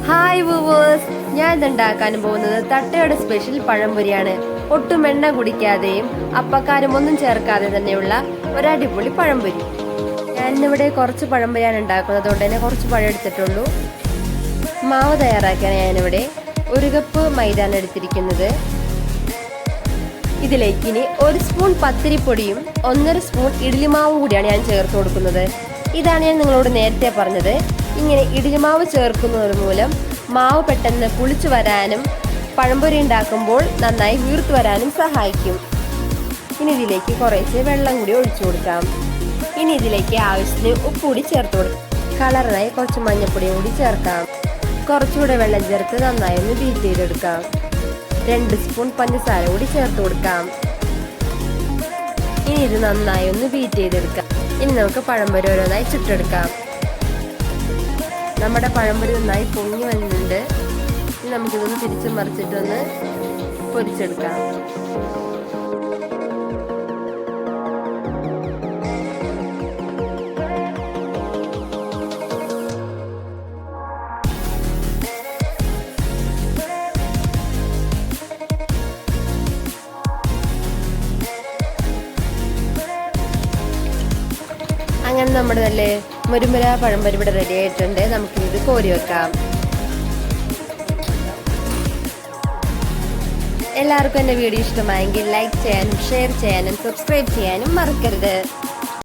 Hi viewers, ഞാൻ ഇന്നുണ്ടാക്കാൻ പോകുന്നത് തട്ടയുടെ special പഴംപൊരിയാണ്. ഒട്ടും എണ്ണ കുടിക്കാതെയും അപ്പക്കാരും ഒന്നും ചേർക്കാതെ തന്നെയുള്ള ഒരു അടിപൊളി പഴംപൊരി. ഞാനിവിടെ കുറച്ച് പഴംപൊരിയാണ് ഉണ്ടാക്കുന്നത്, അതുകൊണ്ട് തന്നെ കുറച്ച് പഴം എടുത്തിട്ടുള്ളൂ. മാവ് തയ്യാറാക്കാൻ ഞാനിവിടെ 1 കപ്പ് മൈദാണ് എടുത്തിരിക്കുന്നത്. ഇതിലേക്ക് ഇനി 1 സ്പൂൺ പത്തിരിപ്പൊടിയും 1.5 സ്പൂൺ ഇഡ്ഡലിമാവും കൂടിയാണ് ഞാൻ ചേർത്ത് കൊടുക്കുന്നത്. ഇതാണ് ഞാൻ നിങ്ങളോട് നേരത്തെ പറഞ്ഞത്. ഇങ്ങനെ ഇഡ്ഡലിമാവ് ചേർക്കുന്നത് മൂലം മാവ് പെട്ടെന്ന് പുളിച്ചു വരാനും പഴംപൊരി ഉണ്ടാക്കുമ്പോൾ നന്നായി വീർത്തു വരാനും സഹായിക്കും. ഇനി ഇതിലേക്ക് കുറേശ്ശെ വെള്ളം കൂടി ഒഴിച്ചു കൊടുക്കാം. ഇനി ഇതിലേക്ക് ആവശ്യത്തിന് ഉപ്പ് കൂടി ചേർത്ത് കൊടുക്കാം. കളറിനായി കുറച്ച് മഞ്ഞൾപ്പൊടിയും കൂടി ചേർക്കാം. കുറച്ചുകൂടെ വെള്ളം ചേർത്ത് നന്നായി ഒന്ന് ബീറ്റ് ചെയ്തെടുക്കാം. 2 സ്പൂൺ പഞ്ചസാര കൂടി ചേർത്ത് കൊടുക്കാം. ഇനി ഇത് നന്നായി ഒന്ന് ബീറ്റ് ചെയ്തെടുക്കാം. ഇനി നമുക്ക് പഴംപൊരി ഓരോന്നായി ചുട്ടെടുക്കാം. നമ്മുടെ പഴംപൊരി നന്നായി പൊങ്ങി വന്നിട്ടുണ്ട്. ഇനി നമുക്കിതൊന്ന് തിരിച്ചു മറിച്ചിട്ടൊന്ന് പൊരിച്ചെടുക്കാം. അങ്ങനെ നമ്മുടെ നല്ല മുരുമുര പഴംപൊരി ഇവിടെ റെഡി ആയിട്ടുണ്ട്. നമുക്കിത് കോരി വെക്കാം. എല്ലാവർക്കും എൻ്റെ വീഡിയോ ഇഷ്ടമായെങ്കിൽ ലൈക്ക് ചെയ്യാനും ഷെയർ ചെയ്യാനും സബ്സ്ക്രൈബ് ചെയ്യാനും മറക്കരുത്.